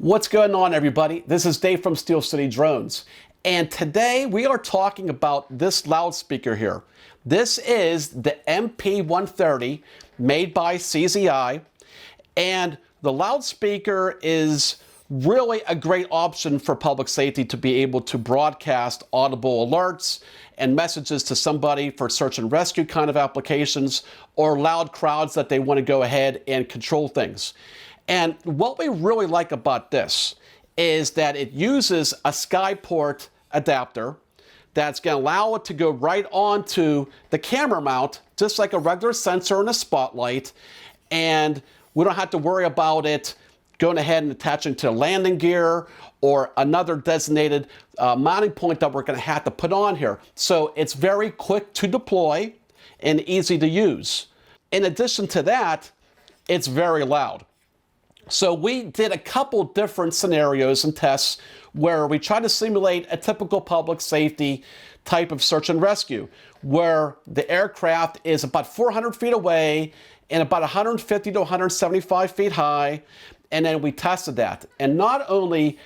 What's going on, everybody? This is Dave from Steel City Drones, and today we are talking about this loudspeaker here. This is the MP130 made by CZI, and the loudspeaker is really a great option for public safety to be able to broadcast audible alerts and messages to somebody for search and rescue kind of applications or loud crowds that they want to go ahead and control things. And what we really like about this is that it uses a Skyport adapter that's going to allow it to go right onto the camera mount, just like a regular sensor and a spotlight. And we don't have to worry about it going ahead and attaching to landing gear or another designated mounting point that we're going to have to put on here. So it's very quick to deploy and easy to use. In addition to that, it's very loud. So we did a couple different scenarios and tests where we tried to simulate a typical public safety type of search and rescue, where the aircraft is about 400 feet away and about 150 to 175 feet high. And then we tested that. And not only,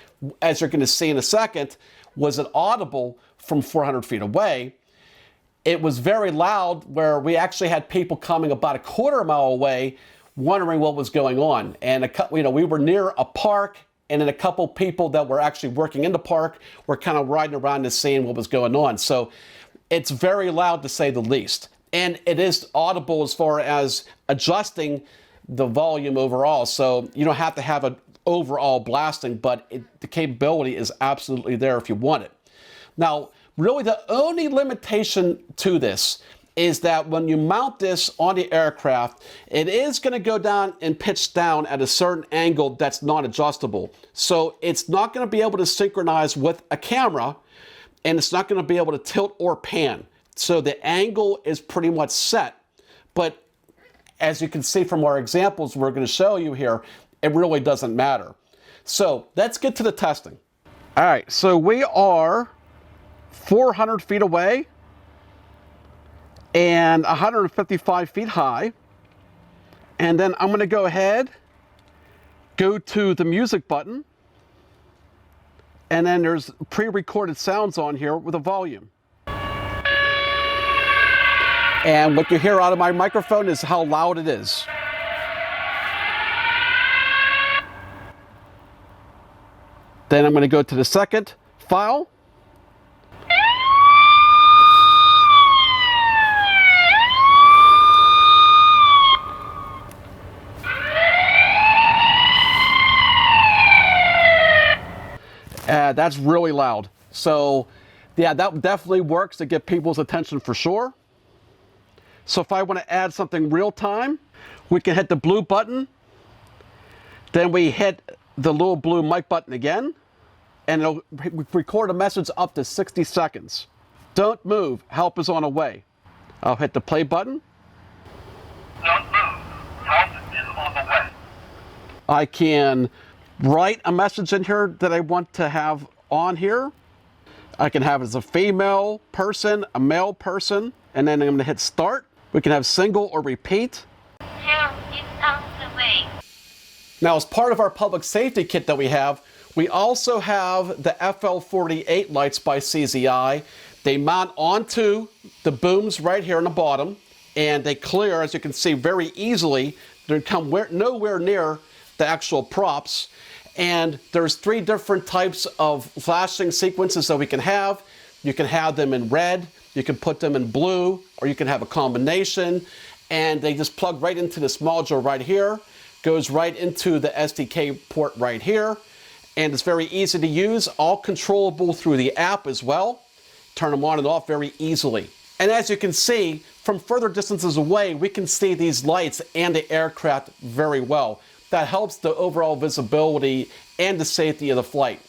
as you're going to see in a second, was it audible from 400 feet away, it was very loud, where we actually had people coming about a quarter mile away wondering what was going on. And we were near a park, and then a couple people that were actually working in the park were kind of riding around and seeing what was going on. So it's very loud, to say the least. And it is audible as far as adjusting the volume overall. So you don't have to have an overall blasting, but the capability is absolutely there if you want it. Now, really the only limitation to this is that when you mount this on the aircraft, it is going to go down and pitch down at a certain angle that's not adjustable. So it's not going to be able to synchronize with a camera, and it's not going to be able to tilt or pan. So the angle is pretty much set. But as you can see from our examples we're going to show you here, it really doesn't matter. So let's get to the testing. All right, so we are 400 feet away and 155 feet high. And then I'm going to go ahead, go to the music button, and then there's pre-recorded sounds on here with a volume. And what you hear out of my microphone is how loud it is. Then I'm going to go to the second file. That's really loud. So yeah, that definitely works to get people's attention for sure. So if I want to add something real time, we can hit the blue button. Then we hit the little blue mic button again, and it'll record a message up to 60 seconds. Don't move, help is on the way. I'll hit the play button. Don't move, help is on the way. I can write a message in here that I want to have on here. I can have it as a female person, a male person, and then I'm going to hit start. We can have single or repeat. Help is on the way. Now, as part of our public safety kit that we also have the FL48 Lights by CZI. They mount onto the booms right here on the bottom, and they clear, as you can see, very easily. They come nowhere near the actual props. And there's 3 different types of flashing sequences that we can have. You can have them in red, you can put them in blue, or you can have a combination. And they just plug right into this module right here, goes right into the SDK port right here. And it's very easy to use, all controllable through the app as well. Turn them on and off very easily. And as you can see, from further distances away, we can see these lights and the aircraft very well. That helps the overall visibility and the safety of the flight.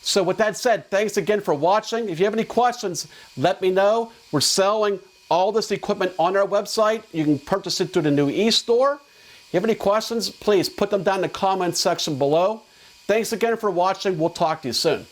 So with that said, thanks again for watching. If you have any questions, let me know. We're selling all this equipment on our website. You can purchase it through the new e-store. If you have any questions, please put them down in the comments section below. Thanks again for watching. We'll talk to you soon.